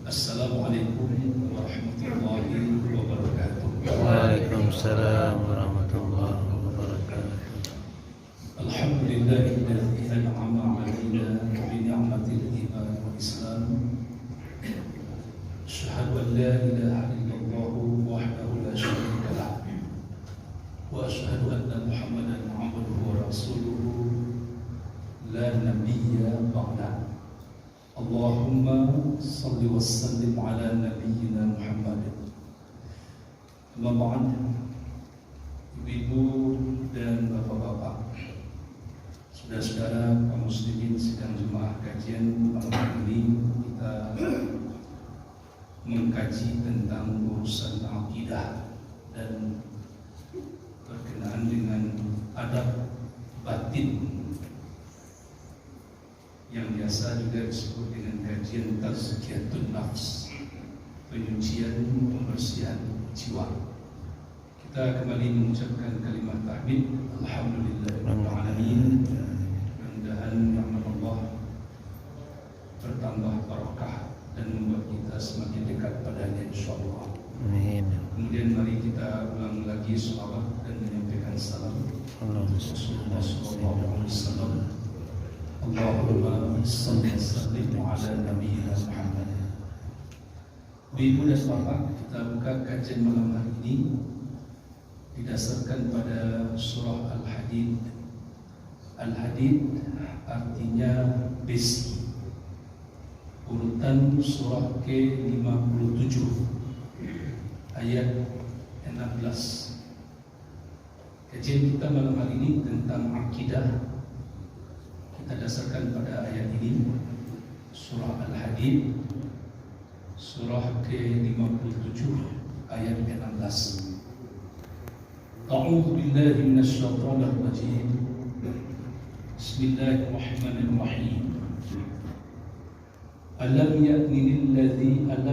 Assalamualaikum warahmatullahi wabarakatuh. Waalaikumsalam warahmatullahi wabarakatuh. Alhamdulillahilladzi an'ama 'alaina bi ni'matil iman wal islam. Asyhadu an la ilaha illallah wahdahu la syarika lah. Wa asyhadu anna Muhammadan 'abduhu wa rasuluhu la nabiyya ba'da. Allahumma salli wa sallim ala nabiyyina Muhammad. Amma ba'd. Ibu-ibu dan bapak-bapak, saudara-saudara kaum muslimin sedang jemaah kajian malam ini, kita mengkaji tentang urusan akidah dan berkenaan dengan adab batin yang biasa juga disebut dengan kajian tazkiyatun nafs, penyucian, pembersihan jiwa. Kita kembali mengucapkan kalimat tahmid, alhamdulillahirabbil alamin. Mudah-mudahan rahmat Allah bertambah barakah dan membuat kita semakin dekat padanya insyaallah. Amin. Kemudian mari kita ulang lagi shalawat dan menyampaikan salam Rasulullah sallallahu alaihi wasallam. Allahumma salli wa sallim ala nabiyyina Muhammad. Ibu dan bapak, kita buka kajian malam hari ini didasarkan pada surah Al-Hadid. Al-Hadid artinya besi. Urutan surah ke-57 ayat 16. Kajian kita malam hari ini tentang akidah. Kita dasarkan pada ayat ini, surah Al-Hadid, surah ke-57 ayat 16. A'udzu billahi minasy syaithanir rajim. Bismillahirrahmanirrahim. Alam ya'ni lil ladzina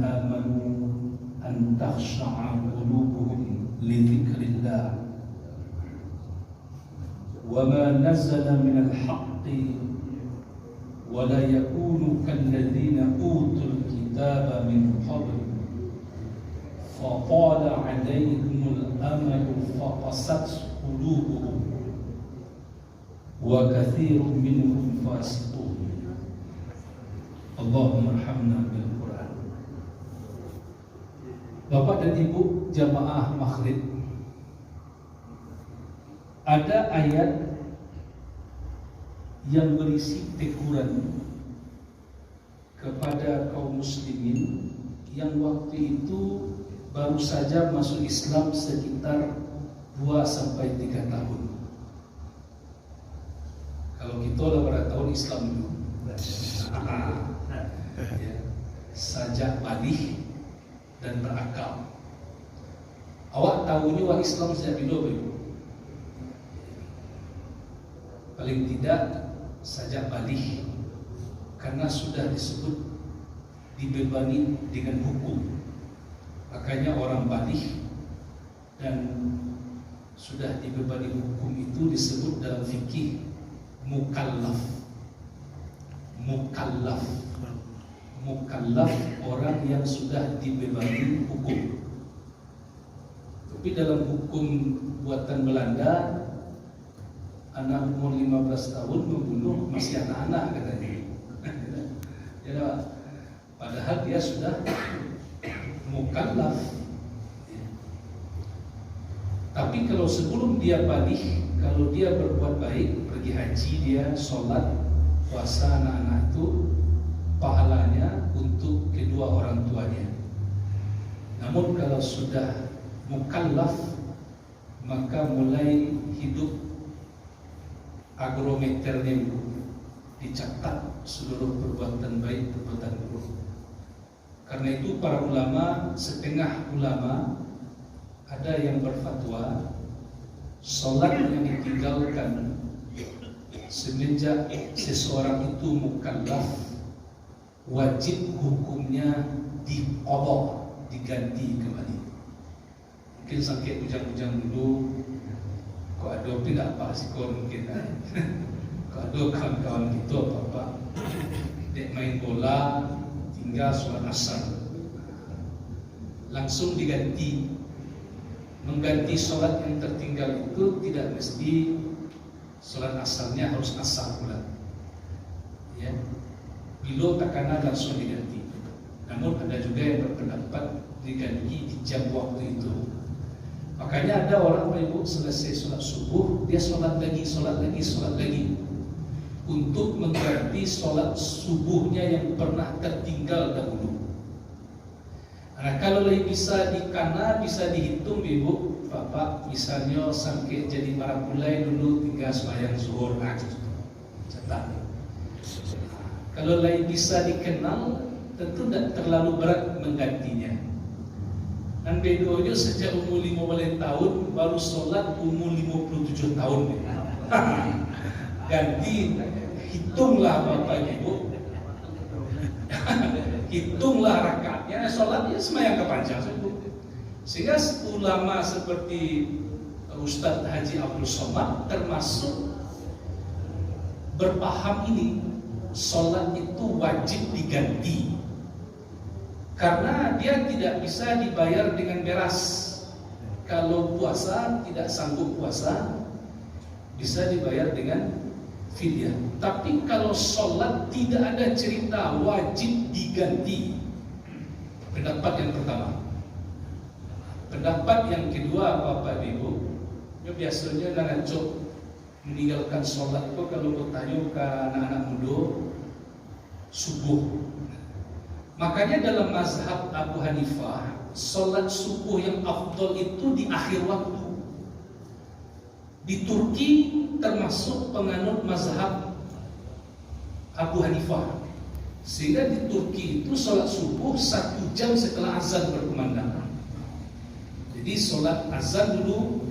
amanu an takhsha'a qulubuhum li dzikrillah وما نزل من الحق ولا يكونوا كالذين أوتوا الكتاب من قبل فطال عليهم الأمل فقست قلوبهم وكثير منهم فاسقون. اللهم ارحمنا بالقرآن. Bapak dan Ibu jamaah maghrib, ada ayat yang berisi teguran kepada kaum muslimin yang waktu itu baru saja masuk Islam sekitar 2-3 tahun. Kalau kita udah berapa tahun Islam dulu? Ya, sajak balik dan berakal. Awak tahu ini wah Islam sejak bila Ibu? Paling tidak sajak balik, karena sudah disebut dibebani dengan hukum. Makanya orang balik dan sudah dibebani hukum itu disebut dalam fikih mukallaf. Mukallaf orang yang sudah dibebani hukum. Tapi dalam hukum buatan Belanda, anak umur 15 tahun membunuh masih anak-anak katanya. Ya, padahal dia sudah mukallaf. Tapi kalau sebelum dia balik, kalau dia berbuat baik, pergi haji dia, sholat, puasa anak-anak itu, pahalanya untuk kedua orang tuanya. Namun kalau sudah mukallaf, maka mulai hidup agrometernya dicatat seluruh perbuatan baik, perbuatan buruk. Karena itu para ulama, setengah ulama ada yang berfatwa sholat yang ditinggalkan semenjak seseorang itu mukallaf wajib hukumnya diqadha, diganti kembali. Mungkin sakit bujang-bujang dulu, kok ada tidak apa sikon mungkin kok ada kawan-kawan kita apa-apa dek main bola tertinggal sholat asar, langsung diganti. Mengganti sholat yang tertinggal itu tidak mesti sholat asarnya harus asar pula, ya. Bila takana langsung diganti. Namun ada juga yang berpendapat diganti di jam waktu itu. Makanya ada orang ibu selesai sholat subuh, dia sholat lagi untuk mengganti sholat subuhnya yang pernah tertinggal dahulu. Nah, kalau bisa bisa dihitung ibu, bapak misalnya sampai jadi para mulai dulu tinggal sembahyang zuhur aja, cetak. Kalau bisa dikenal, tentu tidak terlalu berat menggantinya. Dan bedonya sejak umur 15 tahun baru sholat umur 57 tahun. Ganti, hitunglah bapak ibu. Hitunglah rakaatnya, sholatnya sembahyang kepanjang. Sehingga ulama seperti Ustadz Haji Abdul Somad termasuk berpaham ini, sholat itu wajib diganti karena dia tidak bisa dibayar dengan beras. Kalau puasa tidak sanggup puasa, bisa dibayar dengan fidyah. Tapi kalau sholat tidak ada cerita wajib diganti. Pendapat yang pertama. Pendapat yang kedua, Bapak Ibu, biasanya ngacok meninggalkan sholat itu kalau bertanya ke anak-anak muda subuh. Makanya dalam mazhab Abu Hanifah, sholat subuh yang afdol itu di akhir waktu. Di Turki termasuk penganut mazhab Abu Hanifah, sehingga di Turki itu sholat subuh 1 jam setelah azan berkumandang. Jadi sholat azan dulu,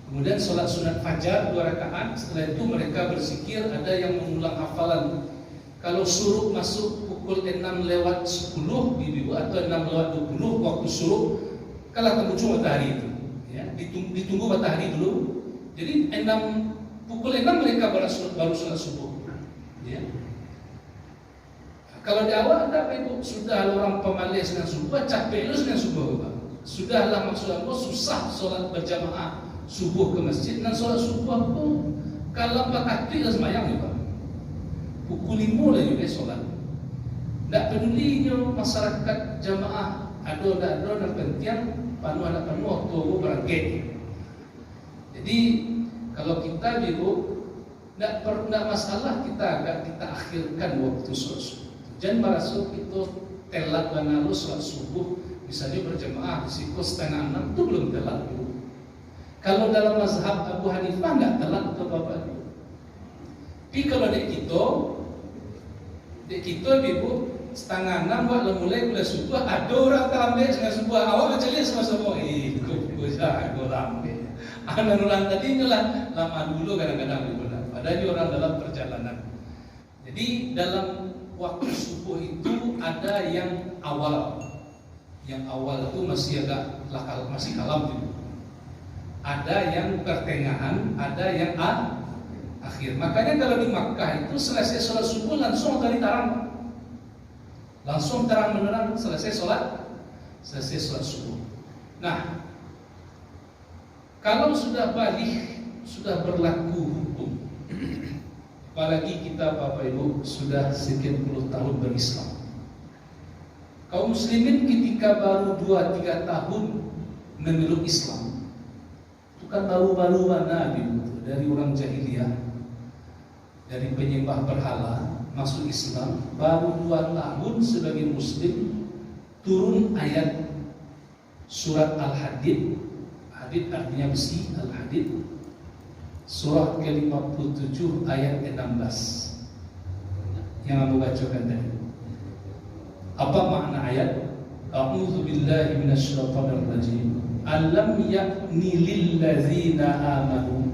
kemudian sholat sunat fajar 2 rakaat. Setelah itu mereka berzikir, ada yang mengulang hafalan. Kalau suruh masuk pukul 6:10 ibu atau 6:20 waktu suruh, kalau muncul matahari itu, ya, ditunggu matahari dulu. Jadi pukul 6 mereka baru sholat subuh, ya. Kalau di awal ada ibu, sudah orang pemalas dengan subuh, capek lu dengan subuh, Pak. Sudahlah maksud aku susah sholat berjamaah subuh ke masjid, dan sholat subuh pun kalau 4 kali dah sembahyang, Pak. Pukul 5 lah juga sholat. Tak pedulinya masyarakat jamaah ada dan penting panu anak panu waktu berangkat. Jadi kalau kita ibu tidak masalah kita akhirkan waktu sholat subuh. Jangan merasa itu telat lalu sholat subuh, misalnya berjamaah di siku 5:30 itu belum telat. Kalau dalam mazhab Abu Hanifah nggak telat ke Bapak Ibu. Tapi kalau dek kita ibu 5:30 waktu mulai subuh, ada orang terlambat setengah subuh, awak macam ni semua ikut aku lambat. Anak orang tadi inilah lama dulu kadang-kadang ibu. Padahal dia orang dalam perjalanan. Jadi dalam waktu subuh itu ada yang awal. Yang awal itu masih agak masih kalam gitu. Ada yang pertengahan, ada yang akhir. Makanya kalau di Makkah itu selesai sholat subuh langsung kali tarang. Langsung terang menerang selesai sholat subuh. Nah, kalau sudah balik, sudah berlaku hukum. Apalagi kita Bapak Ibu sudah sekian puluh tahun berislam. Kaum muslimin ketika baru 2-3 tahun memeluk Islam, itu kan baru-baru mana gitu, dari orang jahiliyah, dari penyembah berhala masuk Islam, baru 2 tahun sebagai muslim turun ayat surat Al-Hadid. Hadid artinya besi, Al-Hadid, surah ke-57 ayat ke-16 yang aku bacakan tadi. Apa makna ayat? A'udzu billahi minasyaitonir rajim. Alam yakni lil ladzina amanu.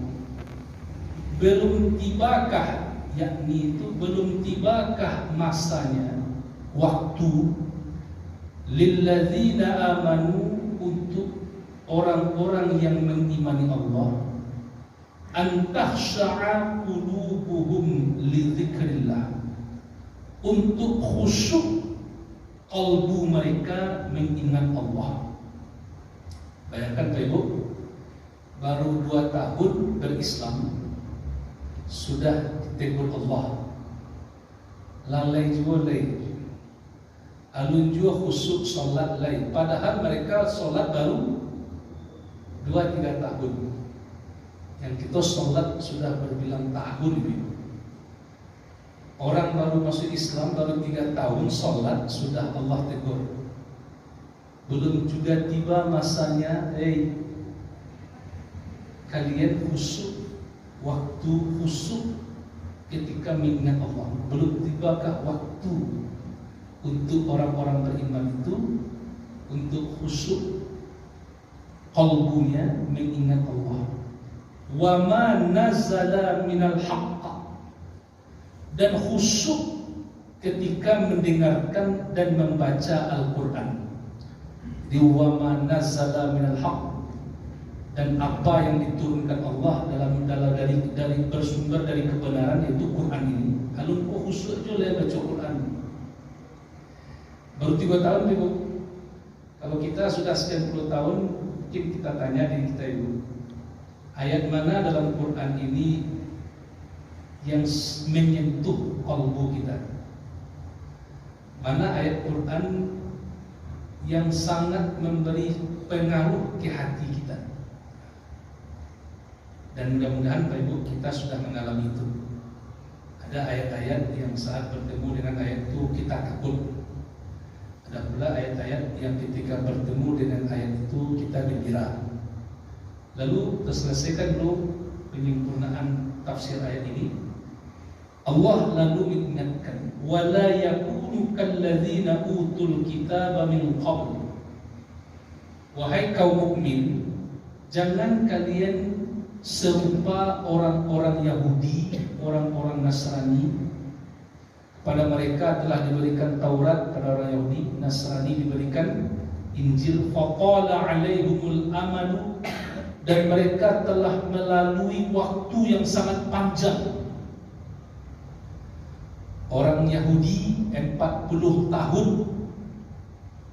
Belum tibakah, yakni itu belum tibakah masanya, waktu, lil ladzina amanu, untuk orang-orang yang mengimani Allah, an tahsya'a qulubuhum li dzikrillah, untuk khusyuk kalbu mereka mengingat Allah. Bayangkan Pak Ibu, baru 2 tahun berislam sudah ditegur Allah. Lalai juga lay, alun juga khusyuk solat lay. Padahal mereka solat baru 2-3 tahun. Yang kita solat sudah berbilang tahun ini. Orang baru masuk Islam baru 3 tahun solat sudah Allah tegur. Belum juga tiba masanya, kalian khusyuk, waktu khusyuk ketika mengingat Allah. Belum tibakah waktu untuk orang-orang beriman itu untuk khusyuk qalbunya mengingat Allah. Wa ma nazala minal haqq, dan khusyuk ketika mendengarkan dan membaca Al-Quran. Di wa ma nazala minal haqq, dan apa yang diturunkan Allah dari bersumber dari kebenaran, yaitu Quran ini. Alun ko khusyuk juga baca Quran. Baru 3 tahun Ibu. Kalau kita sudah sekian puluh tahun, mungkin kita tanya diri kita Ibu, ayat mana dalam Quran ini yang menyentuh kalbu kita? Mana ayat Quran yang sangat memberi pengaruh ke hati kita? Dan mudah-mudahan Pak Ibu kita sudah mengalami itu. Ada ayat-ayat yang saat bertemu dengan ayat itu kita takut. Ada pula ayat-ayat yang ketika bertemu dengan ayat itu kita gembira. Lalu terselesaikan dulu penyempurnaan tafsir ayat ini. Allah lalu mengingatkan, wala yakunu kalladzina utul kitaba min qabl. Wahai kaum mukmin, jangan kalian serupa orang-orang Yahudi, orang-orang Nasrani. Pada mereka telah diberikan Taurat, pada orang Yahudi, Nasrani diberikan Injil. Faqala alaihumul amanu, dan mereka telah melalui waktu yang sangat panjang. Orang Yahudi 40 tahun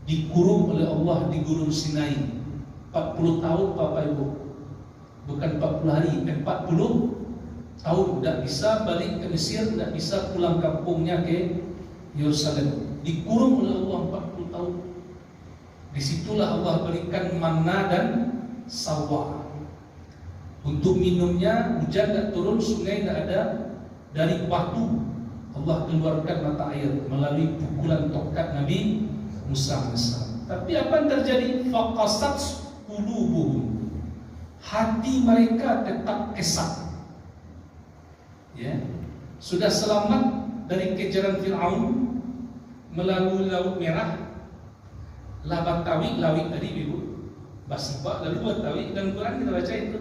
dikurung oleh Allah di Gunung Sinai. 40 tahun Bapak Ibu, bukan 40 hari, 40 tahun. Tidak bisa balik ke Mesir, tidak bisa pulang kampungnya ke Yerusalem. Dikurung oleh Allah 40 tahun. Disitulah Allah berikan manna dan salwa. Untuk minumnya hujan tidak turun, sungai tidak ada. Dari batu Allah keluarkan mata air melalui pukulan tongkat Nabi Musa AS. Tapi apa yang terjadi? Faqasat qulubuhum, hati mereka tetap kesat. Ya, sudah selamat dari kejaran Fir'aun melalui Laut Merah, Labatawi, Lawik tadi Ibu, Basibak, lalu Batawi, dan Quran kita baca itu.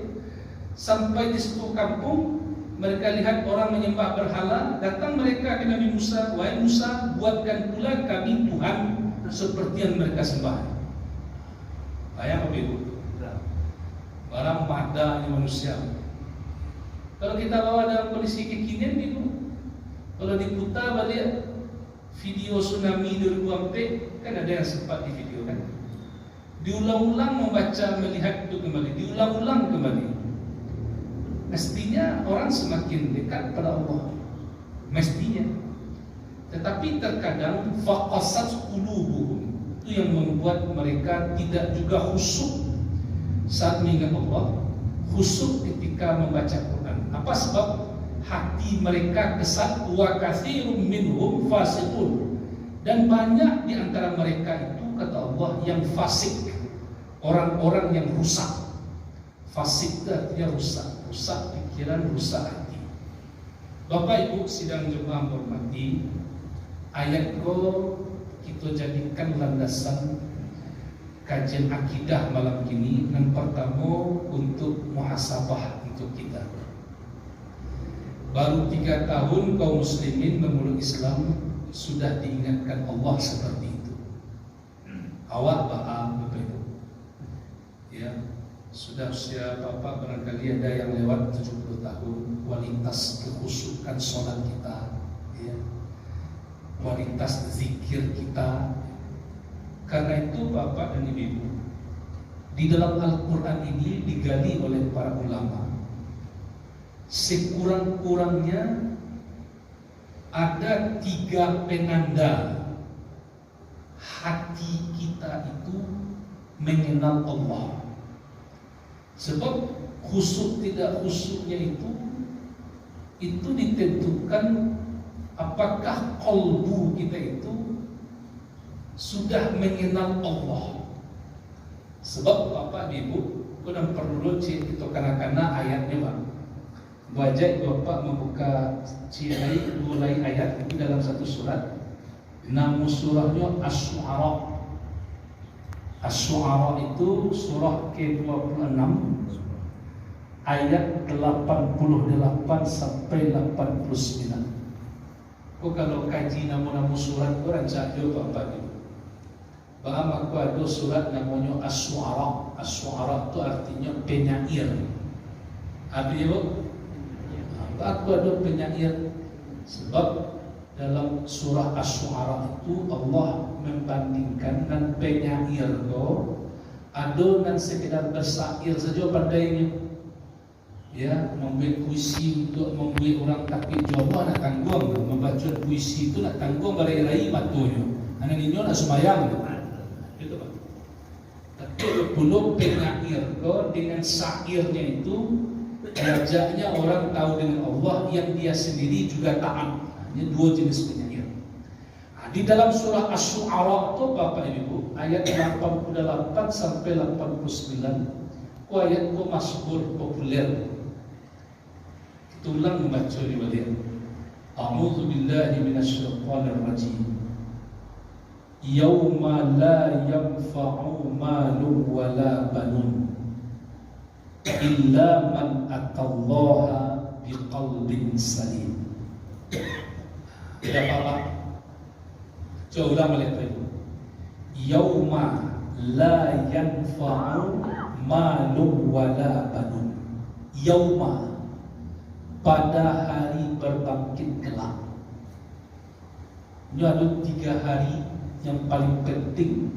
Sampai di sebuah kampung, mereka lihat orang menyembah berhala. Datang mereka ke Nabi Musa, wahai Musa, buatkan pula kami Tuhan seperti yang mereka sembah. Bayang apa Ibu? Barang padanya manusia. Kalau kita bawa dalam kondisi kekinian Ibu, kalau diputar balik video tsunami 2004, kan ada yang sempat di video kan, diulang-ulang membaca, melihat itu kembali, diulang-ulang kembali. Mestinya orang semakin dekat pada Allah, mestinya. Tetapi terkadang faqasat qulubuhum, itu yang membuat mereka tidak juga khusyuk saat mengingat Allah, khusyuk ketika membaca Quran. Apa sebab? Hati mereka kesat. Wa katsirun minhum fasiqun, dan banyak di antara mereka itu, kata Allah, yang fasik, orang-orang yang rusak. Fasik itu artinya rusak, rusak pikiran, rusak hati. Bapak Ibu sidang jemaah hormati, ayat ko kita jadikan landasan kajian akidah malam ini. Yang pertama untuk muhasabah untuk kita. Baru 3 tahun kaum muslimin memeluk Islam sudah diingatkan Allah seperti itu. Awak Bapak Ibu, ya, sudah usia Bapak barangkali ada yang lewat 70 tahun. Kualitas kekhusyukan sholat kita, ya, kualitas zikir kita Karena itu Bapak dan Ibu, di dalam Al-Quran ini digali oleh para ulama, sekurang-kurangnya ada 3 penanda hati kita itu mengenal Allah. Sebab khusyuk tidak khusyuknya itu ditentukan apakah qalbu kita itu sudah mengenal Allah. Sebab Bapak Ibu, kurang perlu cek itu kanak-kanak ayatnya Pak. Wajib Bapak membuka mulai ayat ini dalam satu surat. Nama surahnya Asy-Syu'ara. Asy-Syu'ara itu surah ke-26 ayat 88 sampai 89. Kalau kaji nama-nama surat orang cakap Bapak Ibu. Bahkan aku ada surat namanya Asy-Syu'ara. Asy-Syu'ara itu artinya penyair. Artinya aku ada penyair. Sebab dalam surah Asy-Syu'ara itu Allah membandingkan dan penyair ko ada dan sekedar bersair saja pandainya. Ya, membuat puisi untuk membuat orang takut Jawa nak tanggung, membaca puisi itu nak tanggung berai-rai matunya. Anak ninyo nak sembahyang. Itu Pak. Tapi belum penyair ko dengan syairnya itu ajaknya orang tahu dengan Allah yang dia sendiri juga taat. Ini 2 jenis penyair. Di dalam surah Asy-Syu'ara itu Bapak Ibu ayat 88 sampai 89 itu ayat itu masyhur populer. Kita ulang membaca di balik. A'udzu billahi minasyaitonir rajim. Yauma la yanfa'u malun wala banun illa man atallaha biqalbin salim. Tidak apa-apa. Coba ulang balik Ibu. Yauma la yanfa'u malun wala banun. Yauma, pada hari berbangkit kelak. Ini ada 3 hari yang paling penting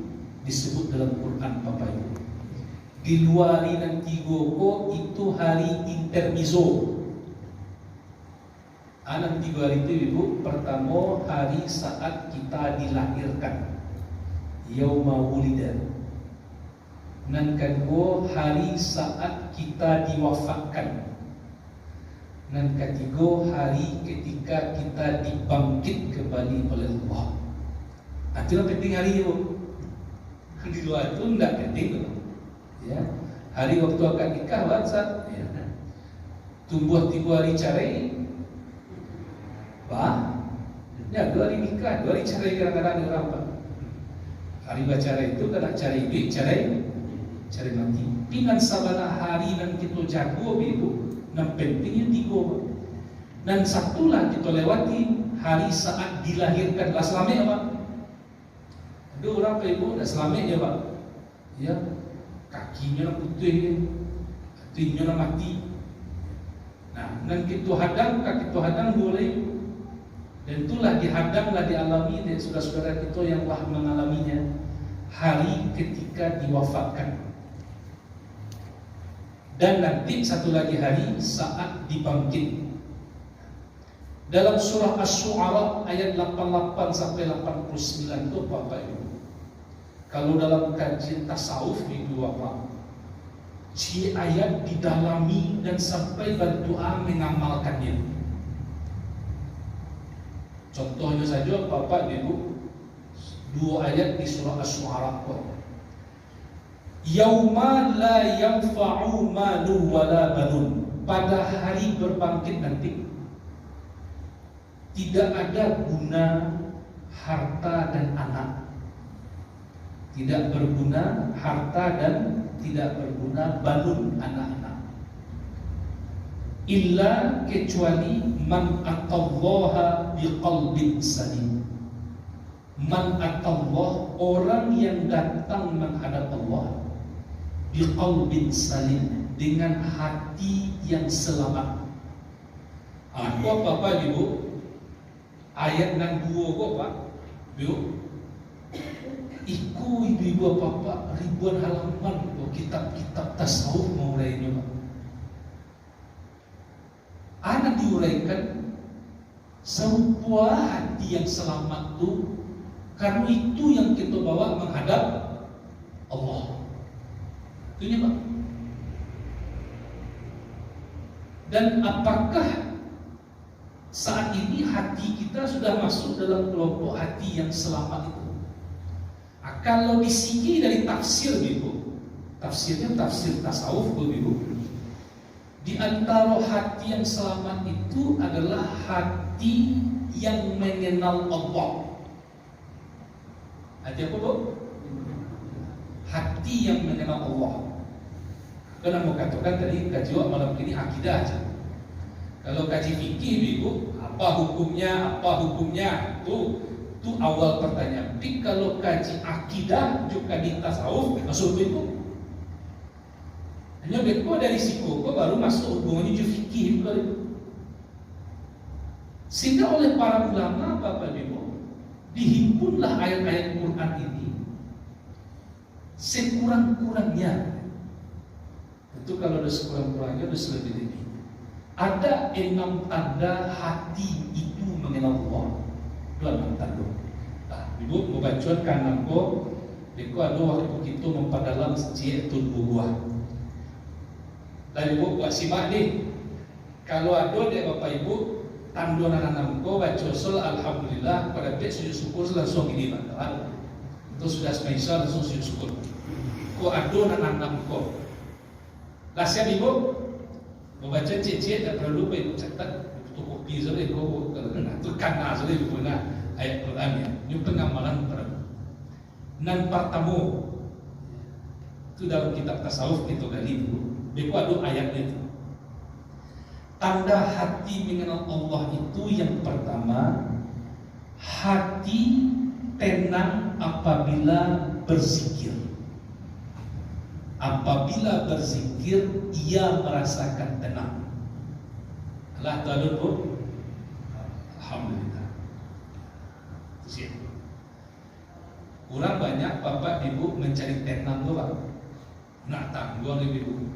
disebut dalam Quran Bapak Ibu. Di luar dan 3 ko itu hari intermezzo. Anak 3 hari itu Ibu, pertama hari saat kita dilahirkan, yauma wulida. Dan kedua hari saat kita diwafatkan. Dan ketiga hari ketika kita dibangkit kembali oleh Allah. Itulah penting hari itu. Di luar itu tidak penting. Ya, hari waktu akan nikah bangsa. Ya. Tumbuh 3 hari carai. Bah, ya 2 hari nikah, 2 hari carai kadang-kadang orang Pak. Hari bercarai itu kadang cari duit, cari mati. Dengan sabana hari dan kita jago Ibu. Dan pentingnya 3. Dan satu lah kita lewati hari saat dilahirkan. Lah selamat ya Pak. Ada orang Pak Ibu dah selamat ya Pak. Ya, kakinya putih, hatinya mati. Nah, dan kita hadang, kaki kita hadang boleh. Dan itulah dihadanglah dialami dari saudara-saudara kita yang telah mengalaminya. Hari ketika diwafatkan. Dan nanti satu lagi hari saat dibangkit. Dalam surah Asy-Syu'ara ayat 88 sampai 89 itu Bapak Ibu. Kalau dalam kajian tasawuf itu apa? Si ayat didalami dan sampai berdoa mengamalkannya. Contohnya saja Bapak Ibu, 2 ayat di surah Asy-Syu'ara. Yauma la yanfa'u malu wala banun. Pada hari berbangkit nanti tidak ada guna harta dan anak. Tidak berguna harta dan tidak berguna banun anak-anak. Illa kecuali man atallaha biqalbin salim. Man atallah, orang yang datang menghadap Allah biqalbin salim, dengan hati yang selamat. Aku apa Ibu? Ayat 2 kok Pak. Ibu. Iku ibu-ibu bapak ribuan halaman kitab-kitab tasawuf mengurainya. Anak diuraikan serupa hati yang selamat itu, karena itu yang kita bawa menghadap Allah. Itunya Pak. Dan apakah saat ini hati kita sudah masuk dalam kelompok hati yang selamat itu? Kalau disiki dari tafsir Ibu, tafsirnya tafsir tasawuf Ibu, di antara hati yang selamat itu adalah hati yang mengenal Allah. Hati apa Bu? Hati yang mengenal Allah. Karena mau katakan tadi kaji malam ini akidah aja. Kalau kaji fikih Ibu, apa hukumnya? Itu awal pertanyaan. Tapi kalau kaji akidah juga di tasawuf masuk itu. Hanya beko dari siku baru masuk hubungannya juga fikih itu. Sehingga oleh para ulama Bapak Ibu dihimpunlah ayat-ayat Quran ini sekurang-kurangnya. Itu kalau ada sekurang-kurangnya ada selebih-lebih. Ada 6 tanda hati itu mengenal Allah. Itu 6 tanda. Nah, Ibu mau bacakan kananku, Ibu ada waktu kita memperdalam sejietul buah. Dan Ibu buat simak nih. Kalau ada dek Bapak Ibu tanda nanamku baca surah alhamdulillah pada dek sujud syukur langsung ini Pak. Itu sudah spesial langsung sujud syukur. Ko ada nanamku. Lah siap Ibu membaca cek-cek tak perlu lupa Ibu catat fotokopi saja Ibu kalau karena saja Ibu pernah ayat Quran ya. Ini pengamalan pertama. Nan pertama itu dalam kitab tasawuf kita kali Ibu. Ibu ada ayatnya itu. Tanda hati mengenal Allah itu yang pertama, hati tenang apabila berzikir. Apabila berzikir, ia merasakan tenang. Allah Ta'ala pun alhamdulillah. Kurang banyak Bapak Ibu mencari tenang tu Pak. Nak tanggung Ibu.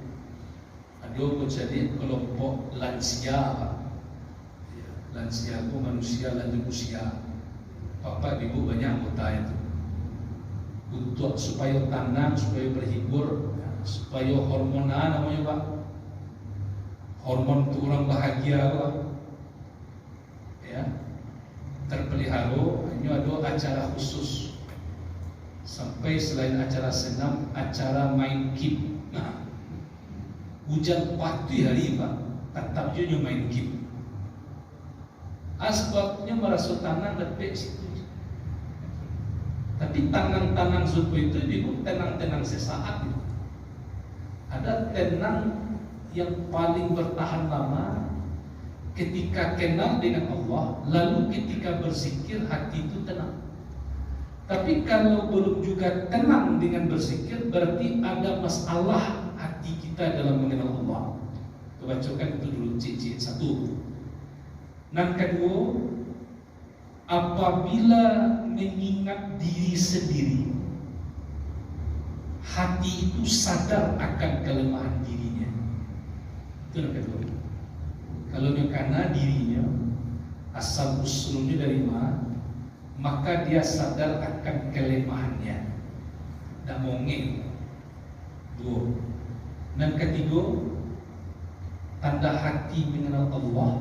Ada menjadi kelompok lansia Pak. Lansia itu manusia lanjut usia. Bapak Ibu banyak anggota itu. Untuk supaya tenang, supaya berhibur, supaya hormonan namanya Pak. Hormon itu orang bahagia Pak. Ya. Terpelihara, hanya ada acara khusus. Sampai selain acara senam, acara main game. Nah, hujan pasti hari Pak, tetap juga main game. Asbabnya merasa tenang lebih situ. Tapi tenang-tenang supaya itu juga tenang-tenang sesaat itu. Ada tenang yang paling bertahan lama ketika kenal dengan Allah, lalu ketika berzikir hati itu tenang. Tapi kalau belum juga tenang dengan berzikir, berarti ada masalah hati kita dalam mengenal Allah. Kita bacakan itu dulu cik-cik satu. Dan kedua, apabila mengingat diri sendiri, hati itu sadar akan kelemahan dirinya. Itu yang kedua. Kalau karena dirinya asal usulnya dari mana, maka dia sadar akan kelemahannya. Dan mungkin dua. Dan ketiga, tanda hati mengenal Allah.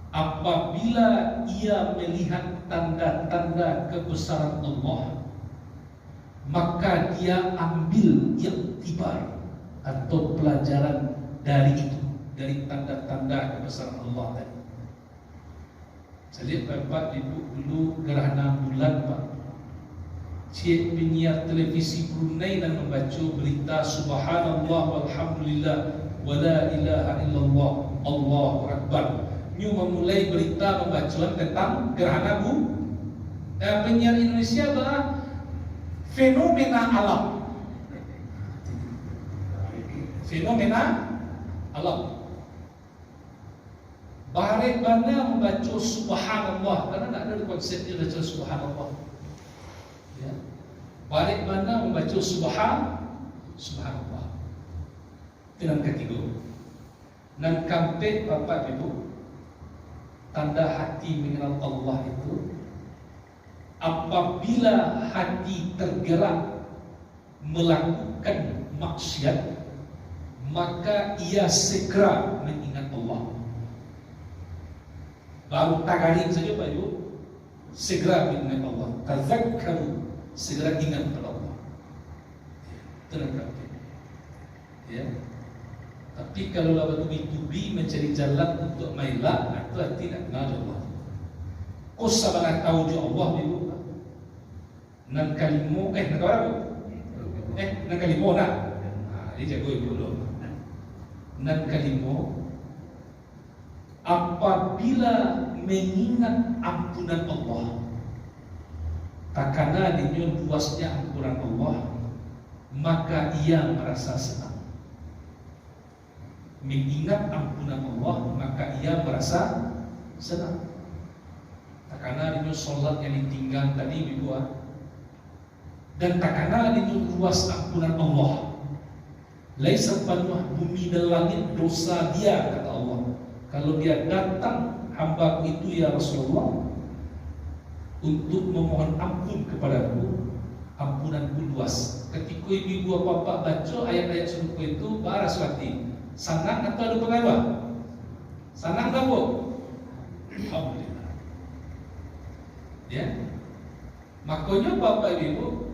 Apabila ia melihat tanda-tanda kebesaran Allah, maka dia ambil iktibar atau pelajaran dari itu, dari tanda-tanda kebesaran Allah tadi. Saya lihat Bapak Ibu dulu gerhana bulan Pak, cik penyiar televisi Brunei dan membaca berita subhanallah walhamdulillah wala ilaha illallah Allahu akbar. New memulai berita pembacaan tentang gerhana bulan. Penyiar Indonesia adalah fenomena alam. Fenomena alam. Bahari bana membaca subhanallah, karena tidak ada konsepnya baca subhanallah. Ya. Balik mana membaca subhanallah. Itu yang ketiga. Dan kampe bapak ibu, tanda hati mengenal Allah itu apabila hati tergerak melakukan maksiat, maka ia segera mengingat Allah. Baru tagarin saja Pak Ibu, segera mengingat Allah. Tazakkaru, segera ingat kepada Allah. Tenang. Ya. Tapi kalau lawan tubi-tubi mencari jalan untuk maila, itu tidak kenal Allah. Kau sabarlah tahu jo Allah Ibu. Nan kalimo, nak apa? Nan kalimo nak. Dia jago Ibu dulu. Nan kalimo, apabila mengingat ampunan Allah, takana dengan luasnya ampunan Allah, maka ia merasa senang. Mengingat ampunan Allah, maka ia merasa senang. Takana dengan solat yang ditinggal tadi dibuat, dan takana dengan luas ampunan Allah. Laisa panuh bumi dan langit dosa dia, kata Allah. Kalau dia datang hambaku itu ya Rasulullah untuk memohon ampun kepadaku, ampunanku luas. Ketika ibu bapak baca ayat-ayat serupa itu, Baraswati senang atau ada pengaruh? Senang tak bu? Alhamdulillah. Ya, makanya bapak ibu,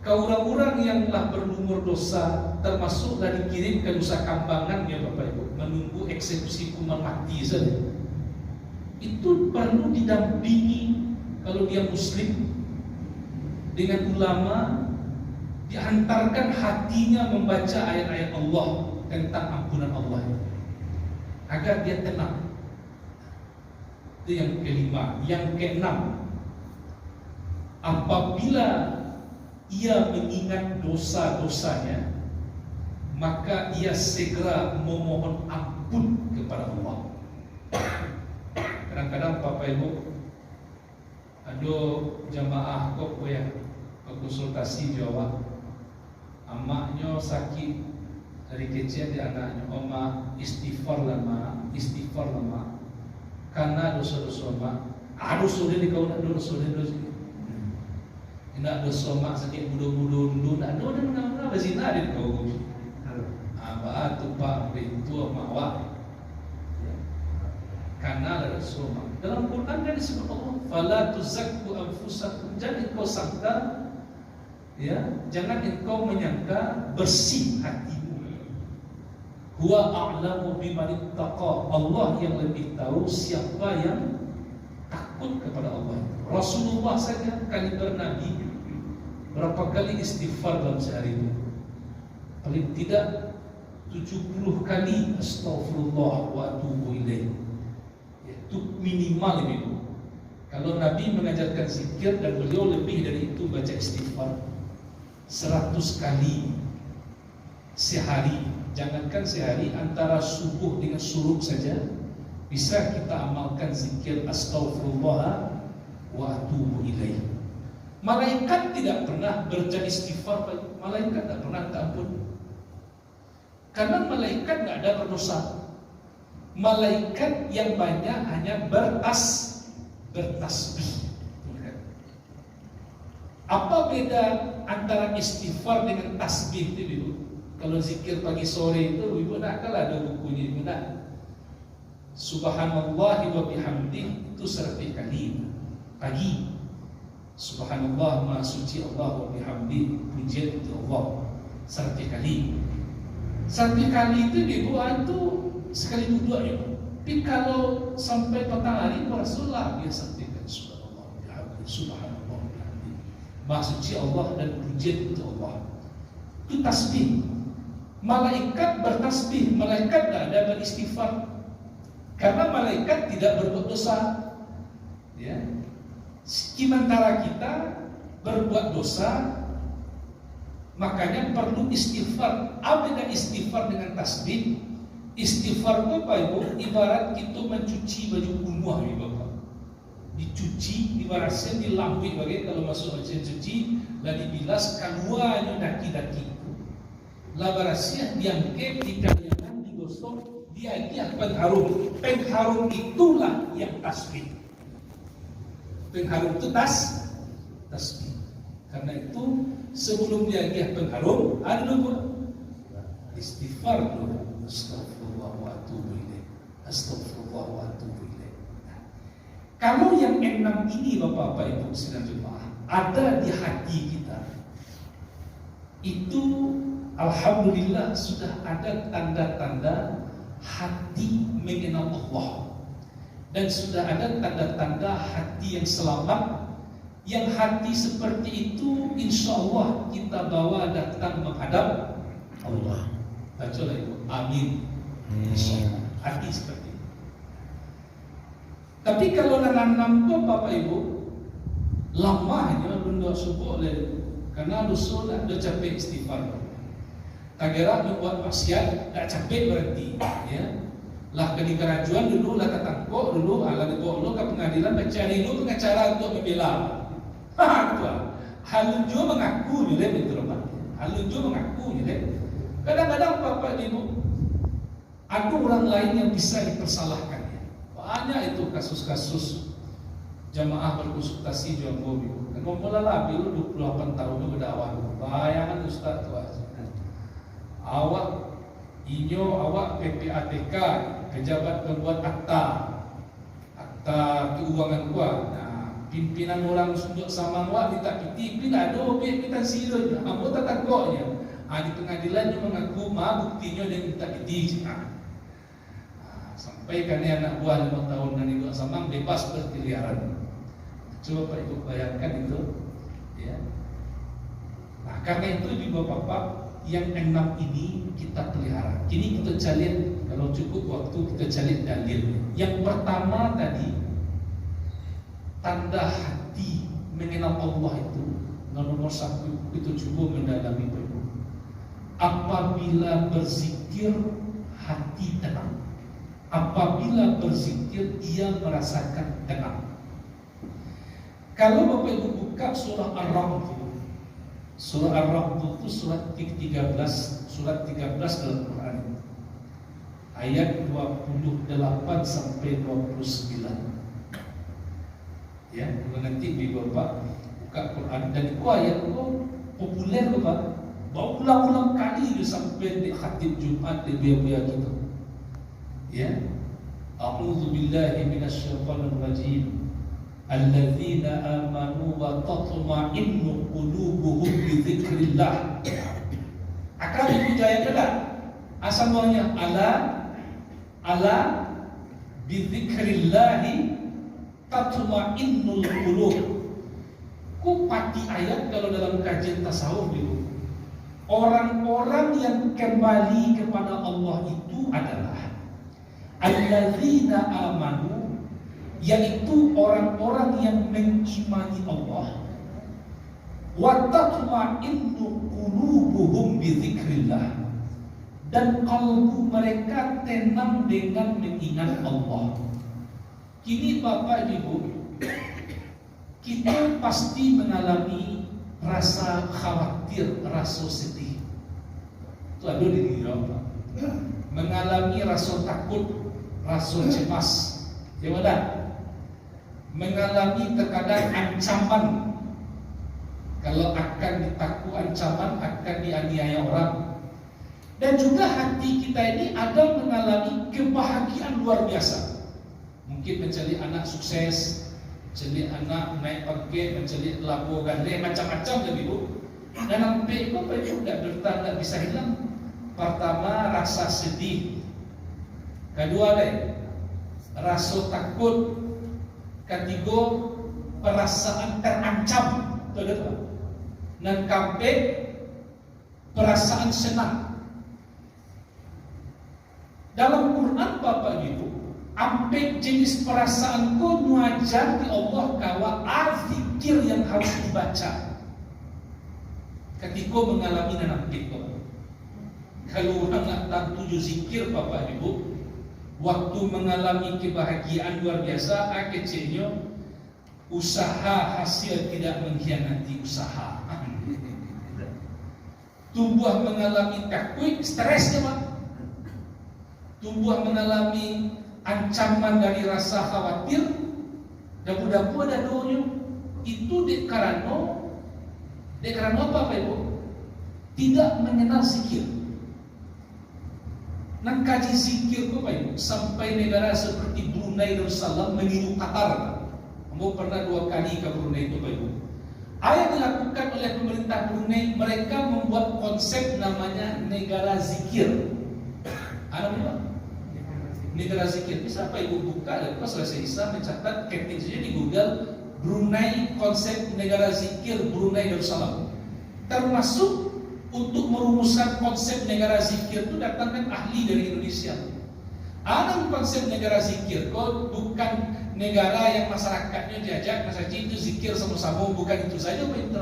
kau orang-orang yang telah berumur dosa, termasuklah dikirim ke Nusa Kambangan ya bapak ibu, menunggu eksekusi hukuman mati saja. Itu perlu didampingi kalau dia muslim dengan ulama, diantarkan hatinya membaca ayat-ayat Allah tentang ampunan Allah agar dia tenang. Itu yang kelima. Yang keenam, apabila ia mengingat dosa-dosanya, maka ia segera memohon ampun kepada Allah. Kadang-kadang Bapak Ibu, ada jamaah kok yang konsultasi jawab, amaknya sakit dari kecil dia anaknya, oma istighfar lama, karena dosa-dosa mak, dosa dia kau nak dosa dia. Nak dosa mak sakit budu-budu dulu, nak ada mana berzina dia kau. Abah tu pak itu mawak. Karena dosa mak. Dalam Quran dia disebut Allah, fala tuzakku anfusakum, jangan engkau sangka, ya, jangan engkau menyangka bersih hatimu. Huwa a'lamu biman ittaqa, Allah yang lebih tahu siapa yang takut kepada Allah. Rasulullah saja kaliber Nabi berapa kali istighfar dalam sehari itu? Paling tidak 70 kali astagfirullah wa atubu ilaih. Itu minimal itu. Kalau Nabi mengajarkan zikir dan beliau lebih dari itu baca istighfar 100 kali sehari. Jangankan sehari, antara subuh dengan suruk saja bisa kita amalkan zikir astaghfirullah wa atubu ilaih. Malaikat tidak pernah baca istighfar, malaikat tidak pernah minta ampun. Karena malaikat tidak ada berdosa. Malaikat yang banyak hanya bertasbih. Apa beda antara istighfar dengan tasbih itu dulu? Kalau zikir pagi sore itu ibu nak kalau ada bukunya ibu nak. Subhanallah wa bihamdih itu 100 kali pagi. Subhanallah maha suci Allah wa bihamdih, pujian untuk Allah 100 kali. 100 kali itu ibu itu sekali duduk ya. Tapi kalau sampai petang hari Rasulullah dia sampaikan subhanallah wa bihamdih, subhanallah wa bihamdih, maha suci Allah dan pujian untuk Allah. Itu tasbih. Malaikat bertasbih, malaikat tidak ada beristighfar. Karena malaikat tidak berbuat dosa. Ya. Sementara kita berbuat dosa, makanya perlu istighfar. Apa istighfar dengan tasbih? Istighfar itu apa ibu? Ibarat kita mencuci baju kumuh, Bapak. dicuci, dibaraskan, dilambui bagai kalau masuk mesin cuci, lah dibilas keluarnya daki-daki. Lah barasnya diangkat, dikanyakan, digosok, diagiah pengharum. Pengharum itulah yang tasbih. Pengharum itu tasbih. Karena itu sebelum diagiah pengharum, ada dulu istighfar dulu. Astagfirullah wa atubu ilaih. Astagfirullah wa atubu ilaih. Kalau yang 6 ini Bapak-bapak Ibu sidang jemaah ada di hati kita, itu alhamdulillah sudah ada tanda-tanda hati mengenal Allah, dan sudah ada tanda-tanda hati yang selamat. Yang hati seperti itu insya Allah kita bawa datang menghadap Allah. Bacalah Ibu, amin. Insyaallah. Hati seperti itu. Tapi kalau nanam tu Bapak Ibu lamanya benda subuh le, karena dosa dah capek istighfar. Kagera membuat maksiat dah capek berhenti, ya. Lah ke kerajuan dulu lah ketangkok dulu, ala dibawa ke pengadilan mencari dulu pengacara untuk membela. Halun juga mengaku ni le betul Pak. Halun juga mengaku ni le. Kadang-kadang Bapak Ibu ada orang lain yang bisa dipersalahkan. Banyak itu kasus-kasus jamaah berkonsultasi jual mobil. Dan mula-mula dulu 28 tahun itu berdakwah. Bayangan Ustaz tu awak inyo awak PPATK, pejabat pembuat akta keuangan gua. Nah, pimpinan orang sunduk sama awak minta piti, tidak ada objek kita sila. Apa tak takutnya? Di pengadilan dia mengaku buktinya dia minta piti. Sampai kan anak buah 5 tahun dan itu samang bebas berkeliaran. Coba Pak Ibu bayangkan itu, ya. Nah, karena itu di Bapak-bapak yang 6 ini kita pelihara. Kini kita cari, kalau cukup waktu kita cari dalil. Yang pertama tadi, tanda hati mengenal Allah itu nomor 1 itu cukup mendalami Pak Ibu. Apabila berzikir hati tenang. Apabila berzikir ia merasakan tenang. Kalau Bapak Ibu buka surah Ar-Ra'd, surah Ar-Ra'd itu surat 13 dalam Quran, ayat 28 sampai 29. Ya, nanti Bapak buka Quran dan itu ayat itu populer Bapak. Berulang-ulang kali itu sampai di khatib Jumat di biaya kita. Ya, a'udzu billahi minasyaitonir rajim. Alladzina amanu wa tatma'innu qulubuhum bi dzikrillah. Akan dijaya kada? Asal muanya ala bi dzikrillah tatma'innul qulub. Ku pati ayat kalau dalam kajian tasawuf itu. Orang-orang yang kembali kepada Allah itu adalah alladzina amanu, yaitu orang-orang yang mengimani Allah, wa tatma'innu qulubuhum bi dzikrillah, dan kalbu mereka tenang dengan mengingat Allah. Kini Bapak Ibu, kita pasti mengalami rasa khawatir, rasa sedih. Itu ada di diri Bapak. Mengalami rasa takut, rasa cemas, ya benar. Mengalami terkadang ancaman, kalau akan ditaku ancaman akan dianiaya orang. Dan juga hati kita ini ada mengalami kebahagiaan luar biasa. Mungkin mencari anak sukses, mencari anak naik pangkat, mencari labu gandeng, macam-macam lebih Bu. Dan sampai itu Pak Ibu tidak bisa hilang. Pertama rasa sedih, kedua rasa takut, ketiga perasaan terancam, dan keempat perasaan senang. Dalam Quran Bapak Ibu, ampe jenis perasaan ku muajar di Allah kawa zikir yang harus dibaca ketika mengalami nanam itu. Kalau orang tak tuju zikir Bapak Ibu, waktu mengalami kebahagiaan luar biasa, kecilnya usaha hasil tidak mengkhianati usaha. Tumbuh mengalami takut, stres dia, Pak. Tumbuh mengalami ancaman dari rasa khawatir, dapu-dapu ada doanya. Itu karena apa, Pak Ibu? Tidak mengenal zikir. Nang kaji zikir itu, Pak Ibu, sampai negara seperti Brunei Darussalam meniru Qatar. Kamu pernah 2 kali ke Brunei itu, Pak Ibu. Yang dilakukan oleh pemerintah Brunei, mereka membuat konsep namanya negara zikir. Ada apa? Negara zikir. Bisa Pak Ibu buka dan pas selesai Isa mencatat ketik saja di Google Brunei konsep negara zikir Brunei Darussalam. Termasuk untuk merumuskan konsep negara zikir itu datangkan ahli dari Indonesia. Ada konsep negara zikir, kok bukan negara yang masyarakatnya diajak masalah itu zikir sama-sama, bukan itu saja Pak Ibu.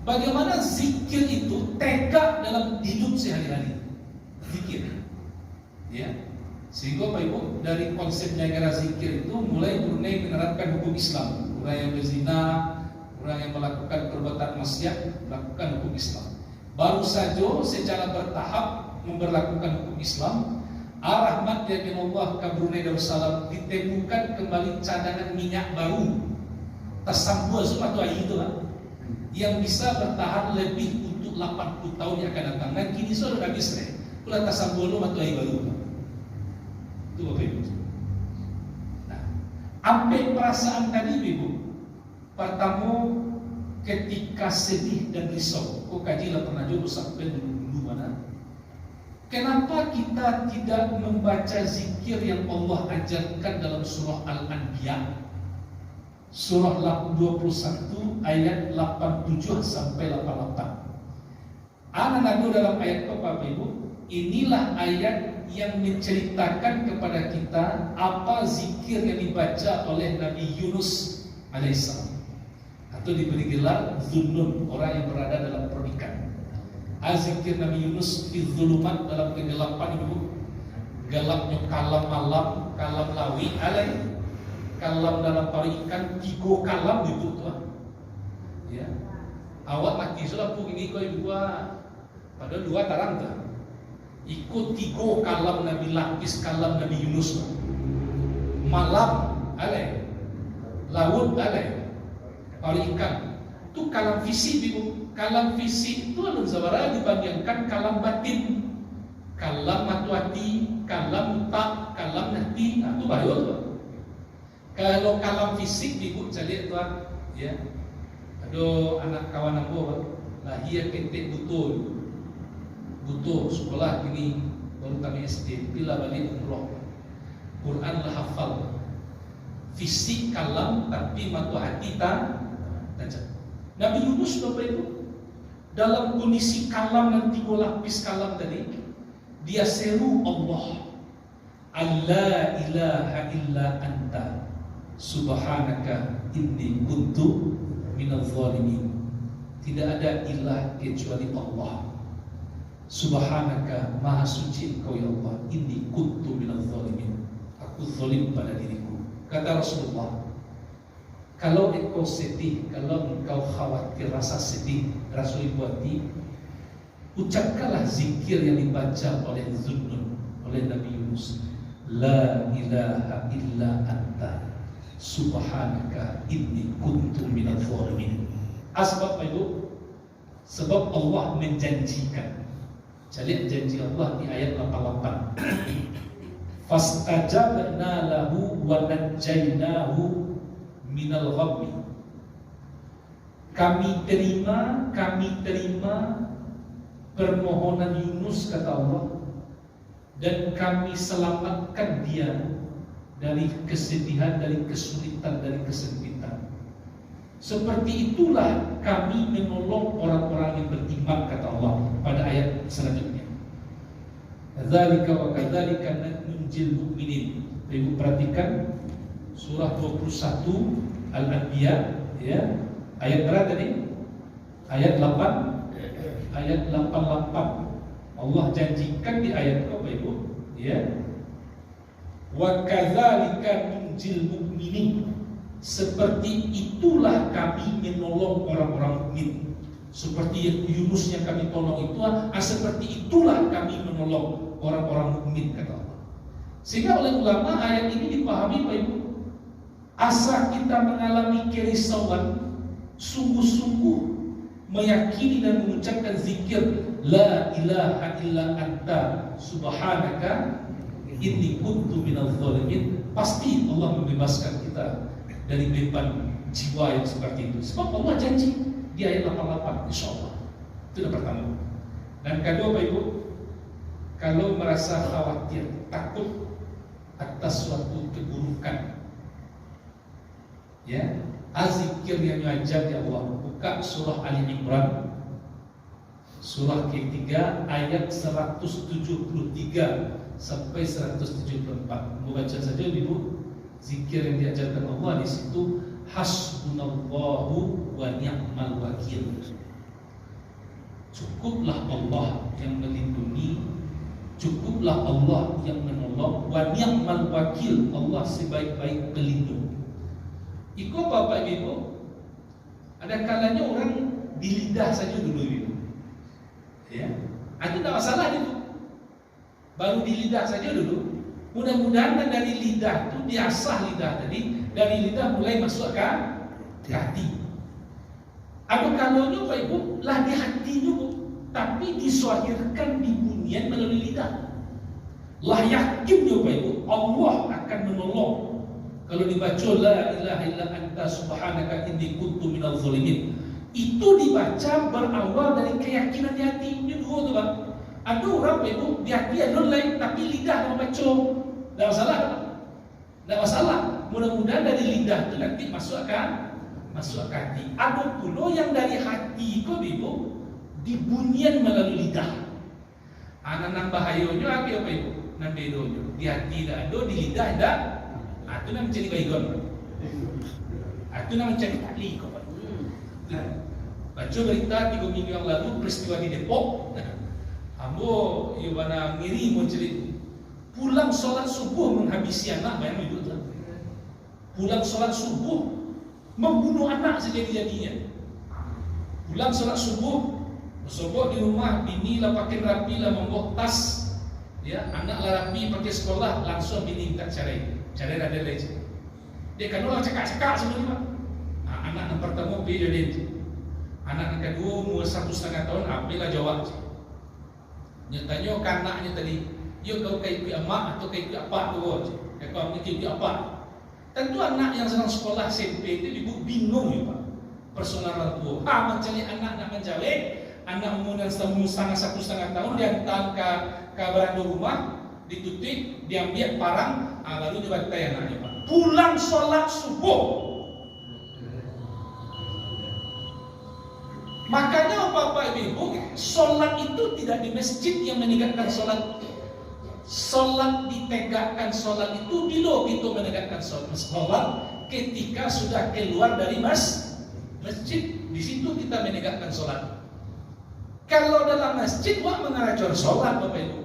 Bagaimana zikir itu tegak dalam hidup sehari-hari, zikir, ya. Sehingga Pak Ibu dari konsep negara zikir itu mulai Brunei menerapkan hukum Islam. Orang yang berzina, orang yang melakukan perbuatan maksiat melakukan hukum Islam. Baru saja secara bertahap memberlakukan hukum Islam. Rahmat ya Allah ke Brunei Darussalam ditemukan kembali cadangan minyak baru tersambung suatu air itu lah, yang bisa bertahan lebih untuk 80 tahun yang akan datang. Dan kini sudah habis deh. Pula tersambung lu matu air baru. Itu Bapak Ibu. Nah, ambil perasaan tadi Ibu. Pertama ketika sedih dan risau. Kok kajilah pernah juga sampai dulu mana? Kenapa kita tidak membaca zikir yang Allah ajarkan dalam surah Al-Anbiya? Surah 21 ayat 87 sampai 88. Anak nadu dalam ayat itu Bapak Ibu, inilah ayat yang menceritakan kepada kita apa zikir yang dibaca oleh Nabi Yunus alaihissalam, atau diberi gelar Zunnun, orang yang berada dalam perdikan. Zikir Nabi Yunus fi zulumat, dalam kegelapan Ibu. Gelapnya kalam malam, kalam lawi alai, kalam dalam pari ikan, 3 kalam itu tuh. Ya. Awak mati sudah pun ini kau Ibu, pada 2 tarang tuh. Ikut 3 kalam Nabi lapis, kalam Nabi Yunus. Malam alai, laut alai, pari ikan. Itu kalam fisik Ibu. Kalam fisik itu adalah sabara dibandingkan kalam batin, kalam matuati, kalam tak, kalam nanti. Nah, itu bahaya tuh. Kalau kalam fisik Ibu cari tuan, ya. Ada anak kawan aku lahir ketik butuh sekolah ini baru kami SD, bila balik umroh, Quran lah hafal, fisik kalam tapi matu hati tak. Nabi Yunus Bapak Ibu dalam kondisi kalam dan 3 lapis kalam tadi, dia seru Allah, Allah ilaha illa anta subhanaka inni kuntu minadh dhalimin. Tidak ada ilah kecuali Allah. Subhanaka, maha suci Engkau ya Allah, inni kuntu minadh dhalimin. Aku zalim pada diriku. Kata Rasulullah, kalau engkau sedih, kalau engkau khawatir rasa sedih, rasa ibuati, ucapkanlah zikir yang dibaca oleh Zunnun, oleh Nabi Yunus. La ilaha illa anta subhanaka inni kuntu minadh dhalimin. Sebab itu, sebab Allah menjanjikan. Jadi janji Allah di ayat 88. Fastajabna lahu wa najjaynahu minal ghammi. Kami terima permohonan Yunus kata Allah, dan kami selamatkan dia dari kesedihan, dari kesulitan, dari kesempitan. Seperti itulah kami menolong orang-orang yang beriman kata Allah pada ayat selanjutnya. Dzalika wa kadzalika nunjil mu'minin. Ibu perhatikan surah 21 Al-Anbiya, ya. Ayat berapa tadi? Ayat 8. Ayat 88. Allah janjikan di ayat apa Ibu? Ya. Wa kadzalika nunjil mu'minin. seperti itulah kami menolong orang-orang mukmin. Seperti yang Yunus yang kami tolong itu, seperti itulah kami menolong orang-orang mukmin, kata Allah. Sehingga oleh ulama ayat ini dipahami Pak Ibu, asa kita mengalami kerisauan, sungguh-sungguh meyakini dan mengucapkan zikir la ilaha illa anta subhanaka inni kuntu minadz zalimin, pasti Allah membebaskan kita dari beban jiwa yang seperti itu. Sebab Allah janji di ayat 88, insyaallah. Itu yang pertama. Dan kedua Bapak Ibu, kalau merasa khawatir, takut atas suatu keburukan, ya, azikir yang wajib ya Allah, buka surah Ali Imran, surah ketiga ayat 173 sampai 174. Membaca saja Ibu, zikir yang diajarkan Allah di situ, hasbunallahu wa ni'mal wakil. Cukuplah Allah yang melindungi, cukuplah Allah yang menolong, wa ni'mal wakil, Allah sebaik-baik pelindung. Iko Bapak Ibu, ada kalanya orang di lidah saja dulu Ibu, ya, itu tidak masalah itu. Baru di lidah saja dulu. Mudah-mudahan dari lidah itu diasah lidah tadi, dari lidah mulai masuk ke hati. Ada kalanya Pak Ibu lah di hati juga, tapi disuahirkan di bunian melalui lidah. Lah yakin ya Pak Ibu, Allah akan menolong. Kalau dibaca la ilaha illa anta subhanaka inni kuntu minadz zalimin, itu dibaca berawal dari keyakinan di hati. Ini dua tuh Pak. Ada orang Pak Ibu di hati ada lain, tapi lidah membaca. Tidak masalah, tidak masalah. Mudah-mudahan dari lidah itu nanti masuk ke hati. Ada pula yang dari hati itu Ibu dibunyian melalui lidah. Anak bahayanya apa ya Pak Ibu? Nan bedonya di hati tidak ada, di lidah tidak. Itu namanya jadi baygon. Itu namanya jadi tali kok Pak. Baca berita 3 minggu yang lalu peristiwa di Depok. Ambo Iwana ngiri mau cerita. Pulang sholat subuh menghabisi anak, bayang itu lah. Pulang sholat subuh membunuh anak sejadi-jadinya. Pulang sholat subuh, bersobok di rumah, bini lah pakai rapi lah membawa tas, ya, anak lah rapi pakai sekolah, langsung bini minta cerai ada lagi. Dia kan orang cekak-cekak sebenarnya. Anak yang pertama beda dia. Anak yang kedua umur 1,5 tahun, ambillah jawab. Nyatanya kanaknya tadi, yo kau kayak emak atau kayak apa tu? Kau ni kayak apa? Tentu anak yang sedang sekolah SMP itu Ibu bingung ya Pak. Personal orang tua. Mencari anak nak menjawab, anak umur dan 1,5 tahun dia hantar ke beranda rumah, ditutup, diambil parang, lalu dibantai anaknya Pak. Pulang sholat subuh. Makanya Bapak Ibu, sholat itu tidak di masjid yang menegakkan sholat. Sholat ditegakkan sholat itu bila kita menegakkan sholat ketika sudah keluar dari masjid. Di situ kita menegakkan sholat. Kalau dalam masjid wah mengajar sholat Bapak Ibu.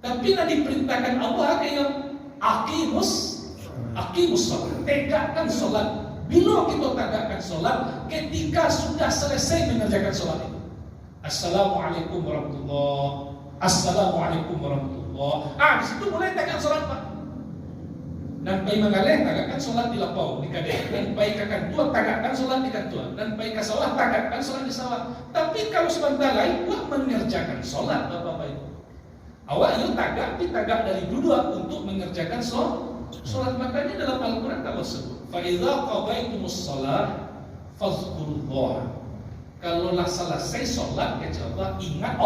Tapi nanti diperintahkan Allah kayak aqimus sholat, tegakkan sholat. Bila kita tegakkan sholat ketika sudah selesai mengerjakan sholat itu. Assalamualaikum warahmatullahi. Assalamualaikum warahmatullahi. Di situ mulai tegakkan sholat Pak. Dan pai mangaleh tegakkan sholat di lapau di kadeh. Dan pai kakan tua tegakkan sholat di kantua. Dan pai ke sawah tegakkan sholat di sawah. Tapi kalau sebentar lain wah mengerjakan sholat Bapak Ibu. Awak itu tagak dari dua untuk mengerjakan sholat. Makanya dalam Al-Quran Allah sebut فَإِذَا قَضَيْتُمُ الصَّلَاةَ فَاذْكُرُوا اللَّهَ. Kalaulah selesai sholat, Allah ingat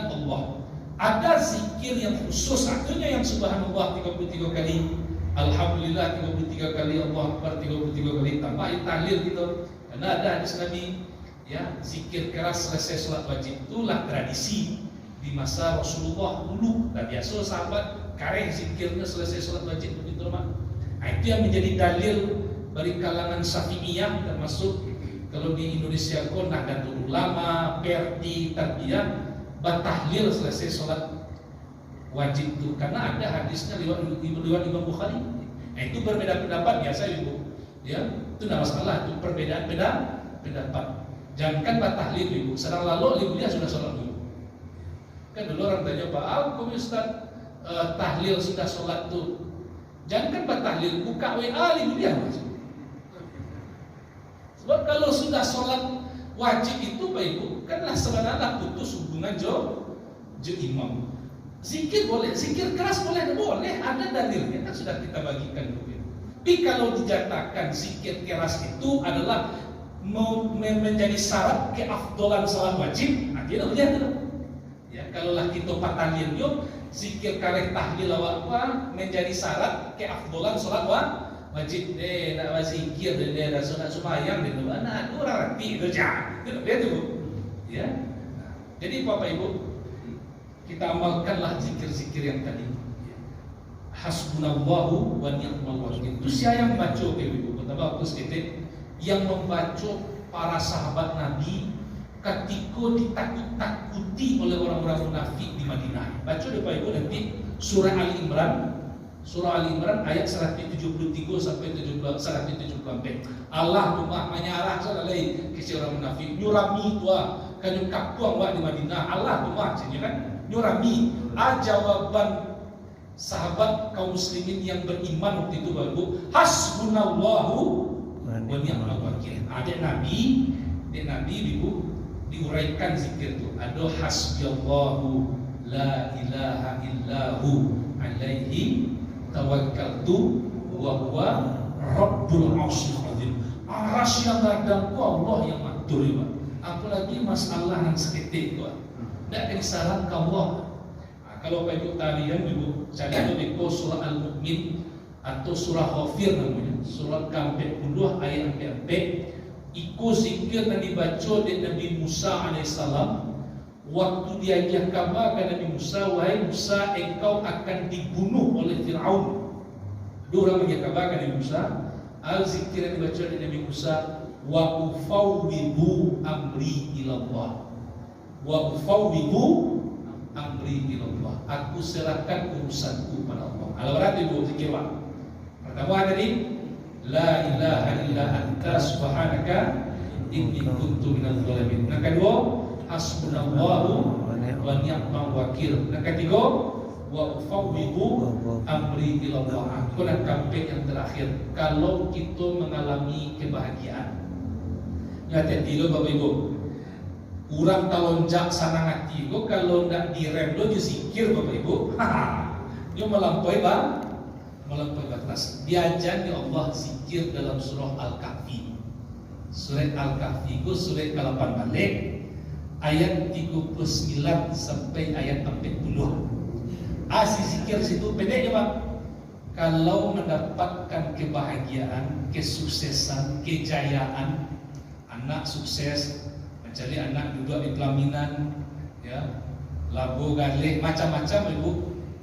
Allah. Ada zikir yang khusus, artinya yang subhanallah 33 kali, alhamdulillah 33 kali, Allah Akbar 33 kali, tambahin tahlil gitu. Karena ada hadis Nabi, ya, zikir keras selesai sholat wajib itulah tradisi di masa Rasulullah dulu. Dan biasa sahabat kareh zikirnya selesai sholat wajib begitu Mak. Itu yang menjadi dalil dari kalangan Syafi'iyah, termasuk kalau di Indonesia kok Nahdlatul Ulama, Perti, Tarbiyah, batahlil selesai sholat wajib itu karena ada hadisnya lewat Imam Bukhari. Itu berbeda pendapat biasa Ibu. Ya, itu tidak masalah, itu perbedaan pendapat. Jangan tahlil ibu, sedang lalu ibu dia sudah sholat dulu. Kan dulu orang tanya Pak, kok Ustaz tahlil sudah sholat tuh? Jangan tahlil, buka WA ibu dia masuk. Sebab kalau sudah sholat wajib itu Pak Ibu, kanlah sebenarnya putus hubungan jo imam. Zikir boleh, zikir keras boleh, ada dalilnya kan sudah kita bagikan dulu. Tapi kalau dijatakan zikir keras itu adalah menjadi syarat keafdolan salat wajib, akhirnya lihat ya kalau lah kita patalin yuk zikir karek tahlil apa menjadi syarat keafdolan salat wajib nak zikir dan sunat sembahyang itu anak orang rati itu jangan lihat dulu ya. Jadi Bapak Ibu, kita amalkanlah zikir-zikir yang tadi. Hasbunallahu wa ni'mal wakil. Itu siapa yang baca Ibu? Betapa aku sedikit yang membaca para sahabat Nabi ketika ditakut-takuti oleh orang-orang munafik di Madinah. Baca Bapak Ibu nanti surah Ali Imran. Surah Ali Imran ayat 173 sampai 174. Allah cuma menyarah salai ke orang munafik. Nyurami tua kanyu kapuang wa di Madinah. Allah cuma kan nyurami jawaban sahabat kaum muslimin yang beriman waktu itu baru hasbunallahu wa ni'mal wakil. Ada Nabi Ibu diuraikan zikir itu. Ada hasbiyallahu la ilaha illahu alaihi tawakkaltu wa huwa rabbul arsyil azim. Arasy yang gadang Allah yang matur ya. Apalagi masalah yang seketik itu. Tidak disaran ke Allah. Kalau Bapak Ibu talian Ibu cari itu surah Al-Mu'min atau surah Ghafir namanya, surah ke-40 ayat 4. Iku zikir yang dibaca dari Nabi Musa alaihissalam waktu dia kabar ke Nabi Musa, wahai Musa engkau akan dibunuh oleh Fir'aun. Dua orang kabar ke Nabi Musa, al-zikir yang dibaca dari Nabi Musa, wa ufawwidu amri ilallah. Wa ufawwidu amri ilallah. Aku serahkan urusanku pada Allah. Al-Warat Ibu zikir Pak. Pertama tadi la ilaha illa anta subhanaka inni kuntu minadz zalimin. Yang kedua hasbunallahu wa ni'mal wakil. Yang ketiga wa ufawwidu amri ilallah. Aku nak kampanye yang terakhir. Kalau kita mengalami kebahagiaan, nyata dulu Bapak Ibu, kurang talonjak sanang hati itu kalau tidak direm lo zikir Bapak Ibu, dia melampaui batas. Diajar di Allah zikir dalam surah Al-Kahfi. Surah Al-Kahfi itu surah ke-8 balik ayat 39 sampai ayat 40. Asli zikir situ pendek ya Pak. Kalau mendapatkan kebahagiaan, kesuksesan, kejayaan, anak sukses, mencari anak duduk di pelaminan, ya, labu galih, macam-macam Ibu,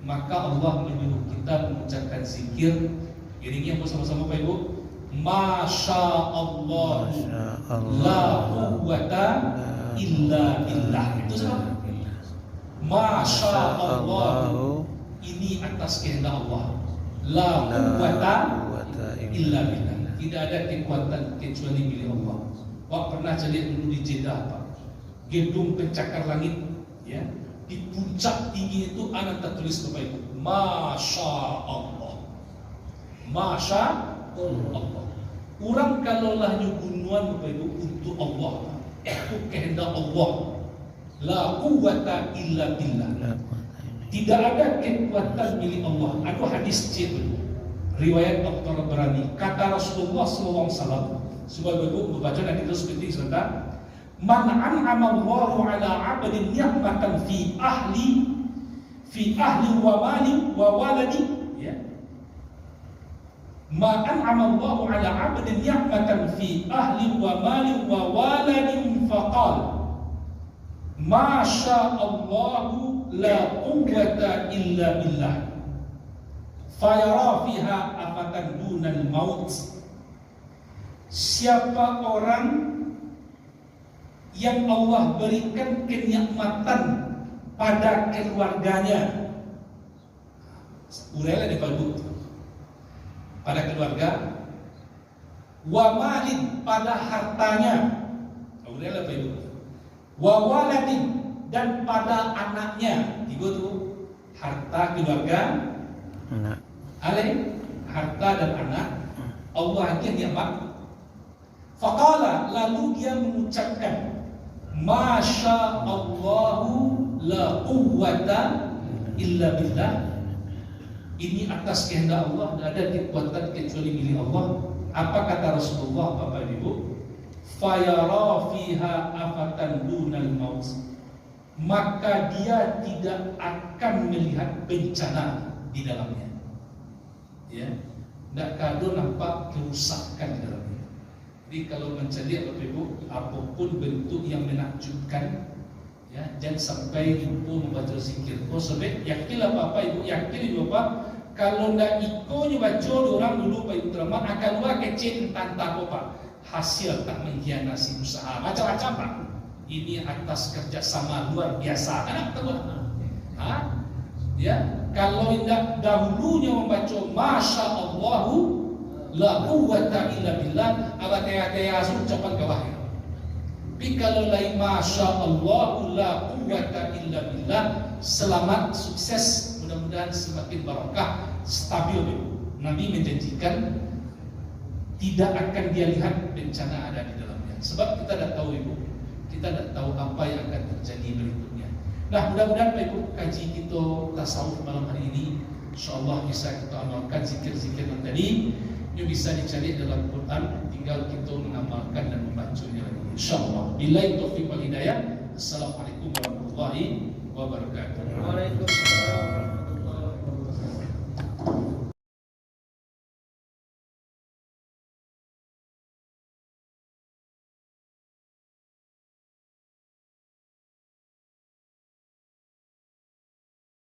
maka Allah menyuruh kita mengucapkan zikir. Iringnya bersama-sama Pak Ibu. Masya Allah, la quwwata illa billah. Itu sama. Masya Allah, ini atas kehendak Allah. La quwwata illa billah. Tidak ada kekuatan kecuali milik Allah. Wah pernah jadi dulu di Jeddah Pak, gedung pencakar langit, ya, di puncak tinggi itu anak tertulis Bapak Ibu, Masya Allah, Masya Allah. Orang kalau lah nyugunuan Bapak Ibu untuk Allah, itu kehendak Allah. La quwwata illa billah. Tidak ada kekuatan milik Allah. Ada hadis itu, riwayat Dr. Berani, kata Rasulullah SAW. Sebagai Ibu membaca dan itu seperti sebentar. Man an'ama Allahu 'ala 'abdin ni'matan fi ahli wa mali wa waladi, ya. Ma an'ama Allahu 'ala 'abdin ni'matan fi ahli wa mali wa waladi faqala ma syaa Allahu la quwwata illa billah fayara fiha afatan dunal maut. Siapa orang yang Allah berikan kenikmatan pada keluarganya, urailah di Pak Ibu, pada keluarga, wa malin, pada hartanya. Kemudian apa itu? Wa waladin, dan pada anaknya. Tiga tuh, harta, keluarga, anak. Harta dan anak. Allah akan ni'mat. Faqala, lalu dia mengucapkan, Masya Allahu la quwwata illa billah. Ini atas kehendak Allah, tidak ada kekuatan kecuali milik Allah. Apa kata Rasulullah, Bapak Ibu? Fayara fiha afatan dunal maut. Maka dia tidak akan melihat bencana di dalamnya. Ya, tidak kado nampak kerusakan di dalamnya. Jadi kalau mencari Bapak Ibu, apapun bentuk yang menakjubkan, ya, jangan sampai lupa membaca zikir. Oh sebab yakinlah Bapak Ibu, yakin Bapak, kalau ndak ikonya baca orang dulu Pak Ibu Teramat akan luar kecil tentang apa hasil tak mengkhianati usaha macam-macam Pak. Ini atas kerjasama luar biasa. Anak tahu? Ya, kalau tidak dahulunya membaca Masya Allahu la quwwata illa billah, abad-abad ucapan kawah. Tapi kalau lain Masya Allahu la quwwata illa billah, selamat, sukses, mudah-mudahan semakin barakah, stabil. Nabi menjanjikan tidak akan dia lihat bencana ada di dalamnya. Sebab kita tidak tahu Ibu, kita tidak tahu apa yang akan terjadi berikutnya. Nah, mudah-mudahan Pak Ibu, kaji kita tasawuf malam hari ini insyaallah bisa kita amalkan zikir-zikir yang tadi yang bisa dicari dalam Quran, tinggal kita mengamalkan dan membacanya lagi insyaallah. Billahi taufiq wal hidayah. Assalamualaikum warahmatullahi wabarakatuh. Waalaikumsalam.